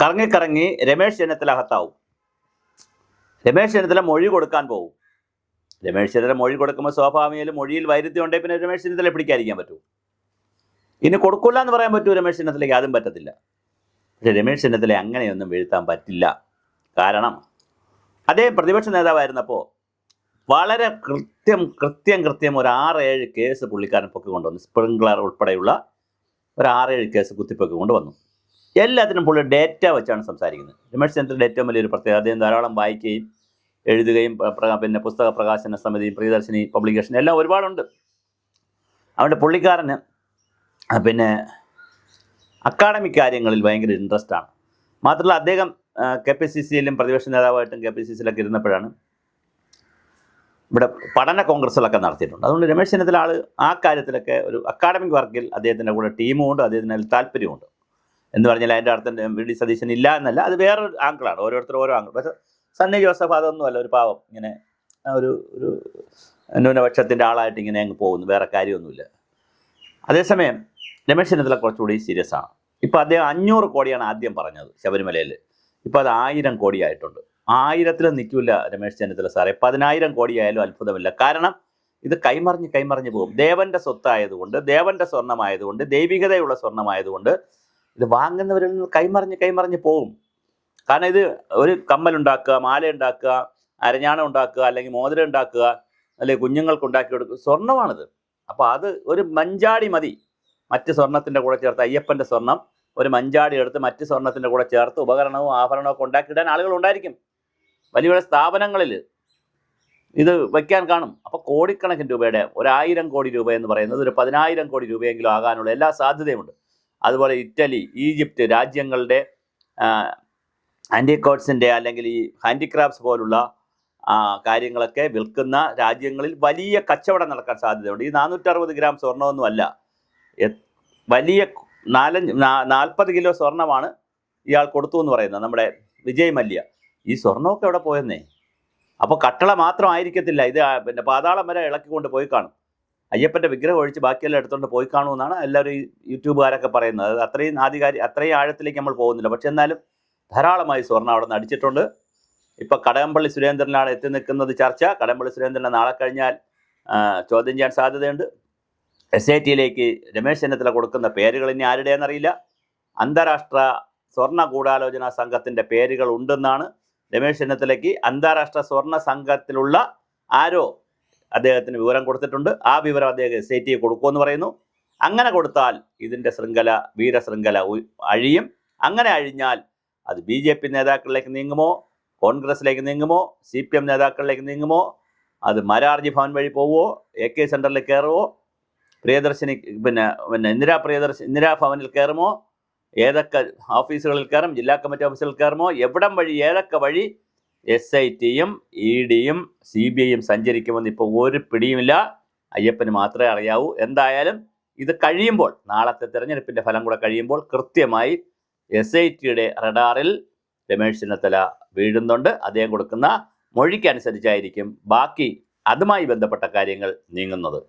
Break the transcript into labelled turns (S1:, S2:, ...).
S1: കറങ്ങിക്കറങ്ങി രമേശ് ചെന്നിത്തല അകത്താവും. രമേശ് ചെന്നിത്തല മൊഴി കൊടുക്കാൻ പോകും. രമേശ് ചെന്നിത്തല മൊഴി കൊടുക്കുമ്പോൾ സ്വാഭാവികമായും മൊഴിയിൽ വൈരുദ്ധ്യം ഉണ്ടെങ്കിൽ പിന്നെ രമേശ് ചെന്നിത്തല പിടിക്കാതിരിക്കാൻ പറ്റൂ. ഇനി കൊടുക്കില്ല എന്ന് പറയാൻ പറ്റൂ രമേശ് ചെന്നിത്തലയ്ക്ക്? അതും പറ്റത്തില്ല. പക്ഷേ രമേശ് ചെന്നിത്തല അങ്ങനെയൊന്നും വീഴ്ത്താൻ പറ്റില്ല. കാരണം അദ്ദേഹം പ്രതിപക്ഷ നേതാവായിരുന്നപ്പോൾ വളരെ കൃത്യം ഒരു 6-7 കേസ് പുള്ളിക്കാരൻ പൊക്കി കൊണ്ടുവന്നു. സ്പ്രിംഗ്ലർ ഉൾപ്പെടെയുള്ള ഒരു 6-7 കേസ് കുത്തിപ്പൊക്കി കൊണ്ടുവന്നു. എല്ലാത്തിനും പുള്ളി ഡേറ്റ വെച്ചാണ് സംസാരിക്കുന്നത്. രമേശ് ചെന്നിത്തലയുടെ ഏറ്റവും വലിയൊരു പ്രത്യേകത, അദ്ദേഹം ധാരാളം വായിക്കുകയും എഴുതുകയും പിന്നെ പുസ്തക പ്രകാശന സമിതി, പ്രിയദർശിനി പബ്ലിക്കേഷൻ എല്ലാം ഒരുപാടുണ്ട്. അതുകൊണ്ട് പുള്ളിക്കാരന് പിന്നെ അക്കാഡമിക് കാര്യങ്ങളിൽ ഭയങ്കര ഇൻട്രസ്റ്റാണ്. മാത്രമല്ല അദ്ദേഹം KPCCയിലും പ്രതിപക്ഷ നേതാവായിട്ടും KPCCയിലൊക്കെ ഇരുന്നപ്പോഴാണ് ഇവിടെ പഠന കോൺഗ്രസ്സുകളൊക്കെ നടത്തിയിട്ടുണ്ട്. അതുകൊണ്ട് രമേശ് ചെന്നിത്തല ആ കാര്യത്തിലൊക്കെ ഒരു അക്കാഡമിക് വർക്കിൽ അദ്ദേഹത്തിൻ്റെ കൂടെ ടീമുമുണ്ട്, അദ്ദേഹത്തിന് താല്പര്യമുണ്ട്. എന്ന് പറഞ്ഞാൽ അതിൻ്റെ അർത്ഥം VD സതീശൻ ഇല്ല എന്നല്ല, അത് വേറൊരു ആംഗിളാണ്. ഓരോരുത്തരും ഓരോ ആംഗിൾ. പക്ഷേ സണ്ണി ജോസഫ് അതൊന്നുമല്ല, ഒരു പാവം ഇങ്ങനെ ഒരു ന്യൂനപക്ഷത്തിൻ്റെ ആളായിട്ട് ഇങ്ങനെ അങ്ങ് പോകുന്നു, വേറെ കാര്യമൊന്നുമില്ല. അതേസമയം രമേശ് ചെന്നിത്തല കുറച്ചുകൂടി സീരിയസ് ആണ്. ഇപ്പോൾ അദ്ദേഹം 500 കോടിയാണ് ആദ്യം പറഞ്ഞത് ശബരിമലയിൽ. ഇപ്പോൾ അത് 1000 കോടിയായിട്ടുണ്ട്. 1000-ൽ നിൽക്കില്ല രമേശ് ചെന്നിത്തല സാറേ. 10,000 കോടിയായാലും അത്ഭുതമില്ല. കാരണം ഇത് കൈമറിഞ്ഞ് പോകും. ദേവൻ്റെ സ്വത്തായതുകൊണ്ട്, ദേവൻ്റെ സ്വർണ്ണമായതുകൊണ്ട്, ദൈവികതയുള്ള സ്വർണ്ണമായതുകൊണ്ട് ഇത് വാങ്ങുന്നവരിൽ നിന്ന് കൈമറിഞ്ഞ് പോകും. കാരണം ഇത് ഒരു കമ്മലുണ്ടാക്കുക, മാല ഉണ്ടാക്കുക, അരഞ്ഞാണം ഉണ്ടാക്കുക, അല്ലെങ്കിൽ മോതിരം ഉണ്ടാക്കുക, അല്ലെങ്കിൽ കുഞ്ഞുങ്ങൾക്ക് ഉണ്ടാക്കി കൊടുക്കുക, സ്വർണ്ണമാണിത്. അപ്പോൾ അത് ഒരു മഞ്ചാടി മതി മറ്റ് സ്വർണത്തിൻ്റെ കൂടെ ചേർത്ത്. അയ്യപ്പൻ്റെ സ്വർണം ഒരു മഞ്ചാടി എടുത്ത് മറ്റ് സ്വർണത്തിൻ്റെ കൂടെ ചേർത്ത് ഉപകരണവും ആഭരണവും ഒക്കെ ഉണ്ടാക്കിയിടാൻ ആളുകളുണ്ടായിരിക്കും. വലിയ വലിയ സ്ഥാപനങ്ങളിൽ ഇത് വയ്ക്കാൻ കാണും. അപ്പോൾ കോടിക്കണക്കിന് രൂപയുടെ 1000 കോടി രൂപ എന്ന് പറയുന്നത് ഒരു 10,000 കോടി രൂപയെങ്കിലും ആകാനുള്ള എല്ലാ സാധ്യതയുമുണ്ട്. അതുപോലെ ഇറ്റലി, ഈജിപ്റ്റ് രാജ്യങ്ങളുടെ ആൻറ്റിക്കോട്സിൻ്റെ അല്ലെങ്കിൽ ഈ ഹാൻഡിക്രാഫ്റ്റ്സ് പോലുള്ള കാര്യങ്ങളൊക്കെ വിൽക്കുന്ന രാജ്യങ്ങളിൽ വലിയ കച്ചവടം നടക്കാൻ സാധ്യതയുണ്ട്. ഈ 460 ഗ്രാം സ്വർണ്ണമൊന്നുമല്ല, വലിയ 40 കിലോ സ്വർണ്ണമാണ് ഇയാൾ കൊടുത്തു എന്ന് പറയുന്നത് നമ്മുടെ വിജയ് മല്യ. ഈ സ്വർണ്ണമൊക്കെ എവിടെ പോയെന്നേ? അപ്പോൾ കട്ടള മാത്രമായിരിക്കത്തില്ല, ഇത് പിന്നെ പാതാളം വരെ ഇളക്കിക്കൊണ്ട് പോയി കാണും. അയ്യപ്പൻ്റെ വിഗ്രഹം ഒഴിച്ച് ബാക്കിയെല്ലാം എടുത്തുകൊണ്ട് പോയി കാണുമെന്നാണ് എല്ലാവരും യൂട്യൂബുകാരൊക്കെ പറയുന്നത്. അത് അത്രയും ആഴത്തിലേക്ക് നമ്മൾ പോകുന്നില്ല. പക്ഷെ എന്നാലും ധാരാളമായി സ്വർണ്ണം അവിടെ നിന്ന് അടിച്ചിട്ടുണ്ട്. ഇപ്പോൾ കടകംപള്ളി സുരേന്ദ്രനാണ് എത്തി നിൽക്കുന്നത് ചർച്ച. കടകംപള്ളി സുരേന്ദ്രനെ നാളെ കഴിഞ്ഞാൽ ചോദ്യം ചെയ്യാൻ സാധ്യതയുണ്ട്. SITയിലേക്ക് രമേശ് ചെന്നിത്തല കൊടുക്കുന്ന പേരുകൾ ഇനി ആരുടെയെന്നറിയില്ല. അന്താരാഷ്ട്ര സ്വർണ്ണ ഗൂഢാലോചന സംഘത്തിൻ്റെ പേരുകൾ ഉണ്ടെന്നാണ് രമേശ് ചെന്നിത്തലയ്ക്ക് അന്താരാഷ്ട്ര സ്വർണ്ണ സംഘത്തിലുള്ള ആരോ അദ്ദേഹത്തിന് വിവരം കൊടുത്തിട്ടുണ്ട്. ആ വിവരം അദ്ദേഹം SITക്ക് കൊടുക്കുമെന്ന് പറയുന്നു. അങ്ങനെ കൊടുത്താൽ ഇതിൻ്റെ വീരശൃംഖല അഴിയും. അങ്ങനെ അഴിഞ്ഞാൽ അത് BJP നേതാക്കളിലേക്ക് നീങ്ങുമോ, കോൺഗ്രസിലേക്ക് നീങ്ങുമോ, CPM നേതാക്കളിലേക്ക് നീങ്ങുമോ, അത് മരാർജി ഭവൻ വഴി പോവുമോ, AK സെൻറ്ററിൽ കയറുമോ, പ്രിയദർശിനി പിന്നെ ഇന്ദിരാ ഭവനിൽ കയറുമോ, ഏതൊക്കെ ഓഫീസുകളിൽ കയറും, ജില്ലാ കമ്മിറ്റി ഓഫീസുകളിൽ കയറുമോ, എവിടം വഴി ഏതൊക്കെ വഴി SITയും EDയും CBIയും സഞ്ചരിക്കുമെന്ന് ഇപ്പോൾ ഒരു പിടിയുമില്ല. അയ്യപ്പന് മാത്രമേ അറിയാവൂ. എന്തായാലും ഇത് കഴിയുമ്പോൾ, നാളത്തെ തെരഞ്ഞെടുപ്പിൻ്റെ ഫലം കൂടെ കഴിയുമ്പോൾ കൃത്യമായി SITയുടെ റഡാറിൽ രമേശ് ചെന്നിത്തല വീഴുന്നുണ്ട്. അദ്ദേഹം കൊടുക്കുന്ന മൊഴിക്കനുസരിച്ചായിരിക്കും ബാക്കി അതുമായി ബന്ധപ്പെട്ട കാര്യങ്ങൾ നീങ്ങുന്നത്.